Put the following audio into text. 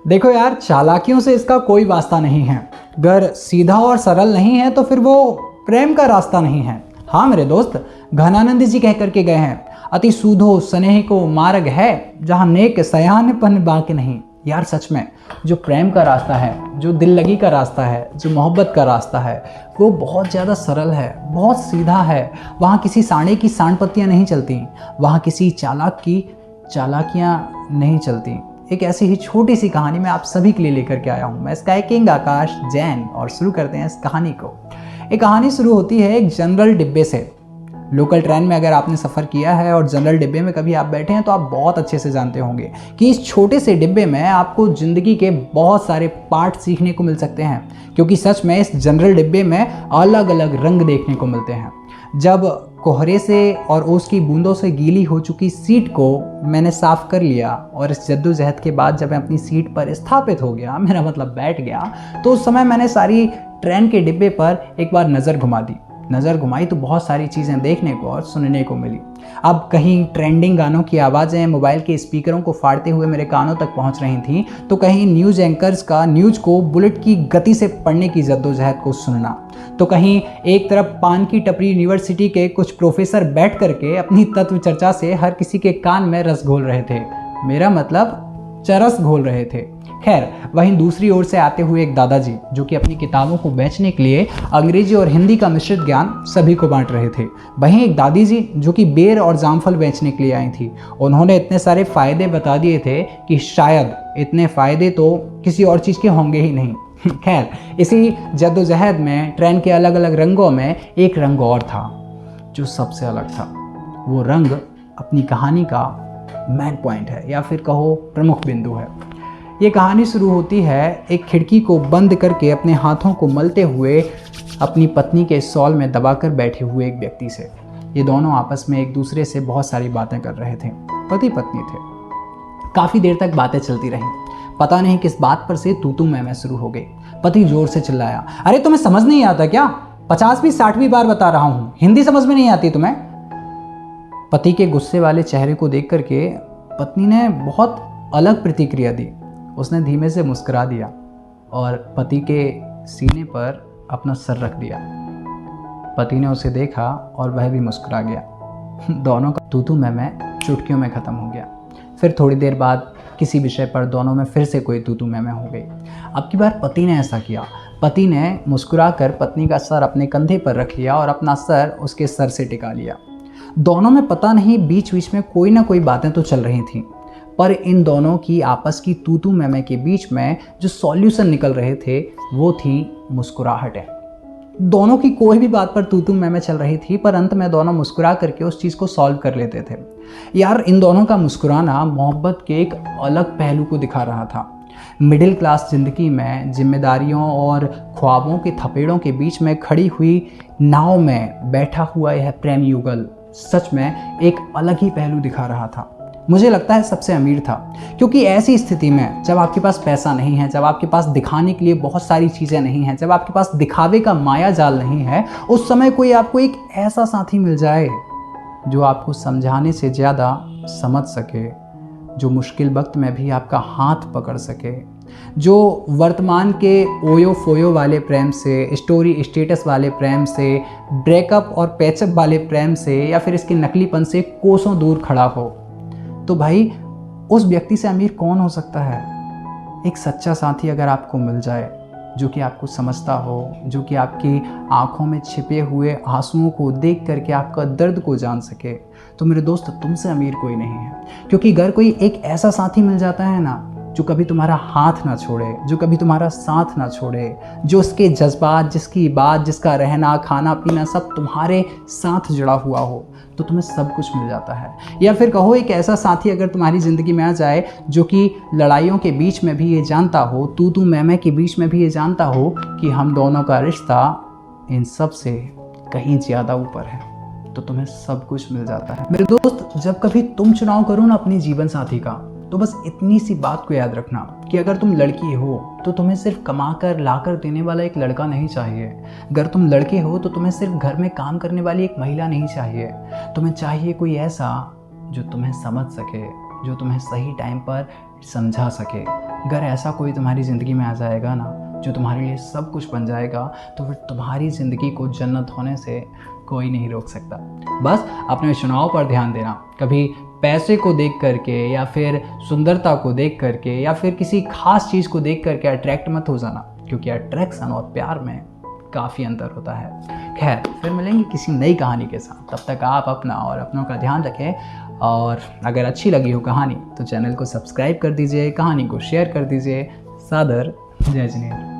देखो यार, चालाकियों से इसका कोई वास्ता नहीं है। अगर सीधा और सरल नहीं है तो फिर वो प्रेम का रास्ता नहीं है। हाँ मेरे दोस्त, घनानंद जी कह करके गए हैं, अति सूधो स्नेह को मार्ग है, जहाँ नेक सयानपन बाकी नहीं। यार सच में जो प्रेम का रास्ता है, जो दिल लगी का रास्ता है, जो मोहब्बत का रास्ता है, वो बहुत ज़्यादा सरल है, बहुत सीधा है। वहाँ किसी साढ़े की सांड पत्तियाँ नहीं चलती, वहाँ किसी चालाक की चालाकियाँ नहीं चलती। एक ऐसी ही छोटी सी कहानी मैं आप सभी के लिए लेकर के आया हूँ। मैं स्काई किंग आकाश जैन, और शुरू करते हैं इस कहानी को। एक कहानी शुरू होती है एक जनरल डिब्बे से। लोकल ट्रेन में अगर आपने सफ़र किया है और जनरल डिब्बे में कभी आप बैठे हैं तो आप बहुत अच्छे से जानते होंगे कि इस छोटे से डिब्बे में आपको ज़िंदगी के बहुत सारे पार्ट सीखने को मिल सकते हैं, क्योंकि सच में इस जनरल डिब्बे में अलग अलग रंग देखने को मिलते हैं। जब कोहरे से और ओस की बूंदों से गीली हो चुकी सीट को मैंने साफ़ कर लिया और इस जद्दोजहद के बाद जब मैं अपनी सीट पर स्थापित हो गया, मेरा मतलब बैठ गया, तो उस समय मैंने सारी ट्रेन के डिब्बे पर एक बार नज़र घुमा दी। नज़र घुमाई तो बहुत सारी चीज़ें देखने को और सुनने को मिली। अब कहीं ट्रेंडिंग गानों की आवाज़ें मोबाइल के स्पीकरों को फाड़ते हुए मेरे कानों तक पहुंच रही थीं, तो कहीं न्यूज़ एंकर्स का न्यूज़ को बुलेट की गति से पढ़ने की जद्दोजहद को सुनना, तो कहीं एक तरफ पान की टपरी यूनिवर्सिटी के कुछ प्रोफेसर बैठ करके अपनी तत्व चर्चा से हर किसी के कान में रस घोल रहे थे, मेरा मतलब चरस घोल रहे थे। खैर, वहीं दूसरी ओर से आते हुए एक दादाजी जो कि अपनी किताबों को बेचने के लिए अंग्रेजी और हिंदी का मिश्रित ज्ञान सभी को बांट रहे थे। वहीं एक दादी जी जो कि बेर और जामफल बेचने के लिए आई थी। उन्होंने इतने सारे फ़ायदे बता दिए थे कि शायद इतने फ़ायदे तो किसी और चीज़ के होंगे ही नहीं। खैर, इसी जद्दोजहद में ट्रेन के अलग अलग रंगों में एक रंग और था जो सबसे अलग था। वो रंग अपनी कहानी का मेन पॉइंट है, या फिर कहो प्रमुख बिंदु है। ये कहानी शुरू होती है एक खिड़की को बंद करके अपने हाथों को मलते हुए अपनी पत्नी के सॉल में दबाकर बैठे हुए एक व्यक्ति से। ये दोनों आपस में एक दूसरे से बहुत सारी बातें कर रहे थे, पति पत्नी थे। काफ़ी देर तक बातें चलती रहीं। पता नहीं किस बात पर से तू मैं शुरू हो गई। पति जोर से चिल्लाया, अरे तुम्हें समझ नहीं आता क्या? 50वीं 60वीं बार बता रहा हूँ, हिंदी समझ में नहीं आती तुम्हें? पति के गुस्से वाले चेहरे को देख करके पत्नी ने बहुत अलग प्रतिक्रिया दी। उसने धीमे से मुस्कुरा दिया और पति के सीने पर अपना सर रख दिया। पति ने उसे देखा और वह भी मुस्कुरा गया। दोनों का तू मैं चुटकियों में ख़त्म हो गया। फिर थोड़ी देर बाद किसी विषय पर दोनों में फिर से कोई तू मैं हो गई। अब की बार पति ने ऐसा किया। पति ने मुस्कुरा कर पत्नी का सर अपने कंधे पर रख लिया और अपना सर उसके सर से टिका लिया। दोनों में पता नहीं बीच बीच में कोई ना कोई बातें तो चल रही थीं, पर इन दोनों की आपस की तू मैं के बीच में जो सॉल्यूशन निकल रहे थे वो थी मुस्कुराहटें। दोनों की कोई भी बात पर तू मैं चल रही थी, पर अंत में दोनों मुस्कुरा करके उस चीज़ को सॉल्व कर लेते थे। यार, इन दोनों का मुस्कुराना मोहब्बत के एक अलग पहलू को दिखा रहा था। मिडिल क्लास ज़िंदगी में जिम्मेदारियों और ख्वाबों के थपेड़ों के बीच में खड़ी हुई नाव में बैठा हुआ यह प्रेम युगल सच में एक अलग ही पहलू दिखा रहा था। मुझे लगता है सबसे अमीर था, क्योंकि ऐसी स्थिति में जब आपके पास पैसा नहीं है, जब आपके पास दिखाने के लिए बहुत सारी चीज़ें नहीं हैं, जब आपके पास दिखावे का माया जाल नहीं है, उस समय कोई आपको एक ऐसा साथी मिल जाए जो आपको समझाने से ज़्यादा समझ सके, जो मुश्किल वक्त में भी आपका हाथ पकड़ सके, जो वर्तमान के ओयो फोयो वाले प्रेम से, स्टोरी स्टेटस वाले प्रेम से, ब्रेकअप और पैचअप वाले प्रेम से, या फिर इसके नकलीपन से कोसों दूर खड़ा हो, तो भाई उस व्यक्ति से अमीर कौन हो सकता है? एक सच्चा साथी अगर आपको मिल जाए, जो कि आपको समझता हो, जो कि आपकी आंखों में छिपे हुए आंसुओं को देख करके आपका दर्द को जान सके, तो मेरे दोस्त तुमसे अमीर कोई नहीं है। क्योंकि अगर कोई एक ऐसा साथी मिल जाता है ना, जो कभी तुम्हारा हाथ ना छोड़े, जो कभी तुम्हारा साथ ना छोड़े, जो उसके जज्बात, जिसकी बात, जिसका रहना खाना पीना सब तुम्हारे साथ जुड़ा हुआ हो, तो तुम्हें सब कुछ मिल जाता है। या फिर कहो एक ऐसा साथी अगर तुम्हारी ज़िंदगी में आ जाए जो कि लड़ाइयों के बीच में भी ये जानता हो, तू मैं के बीच में भी ये जानता हो कि हम दोनों का रिश्ता इन सब से कहीं ज़्यादा ऊपर है, तो तुम्हें सब कुछ मिल जाता है। मेरे दोस्त, जब कभी तुम चुनाव करो ना अपनी जीवन साथी का, तो बस इतनी सी बात को याद रखना कि अगर तुम लड़की हो तो तुम्हें सिर्फ कमा कर ला कर देने वाला एक लड़का नहीं चाहिए। अगर तुम लड़के हो तो तुम्हें सिर्फ घर में काम करने वाली एक महिला नहीं चाहिए। तुम्हें चाहिए कोई ऐसा जो तुम्हें समझ सके, जो तुम्हें सही टाइम पर समझा सके, अगर ऐसा कोई तुम्हारी ज़िंदगी में आ जाएगा ना जो तुम्हारे लिए सब कुछ बन जाएगा, तो फिर तुम्हारी ज़िंदगी को जन्नत होने से कोई नहीं रोक सकता। बस अपने चुनाव पर ध्यान देना। कभी पैसे को देख करके या फिर सुंदरता को देख करके या फिर किसी खास चीज़ को देख करके अट्रैक्ट मत हो जाना, क्योंकि अट्रैक्शन और प्यार में काफ़ी अंतर होता है। खैर, फिर मिलेंगे किसी नई कहानी के साथ। तब तक आप अपना और अपनों का ध्यान रखें, और अगर अच्छी लगी हो कहानी तो चैनल को सब्सक्राइब कर दीजिए, कहानी को शेयर कर दीजिए। सादर, जय जिनेंद्र।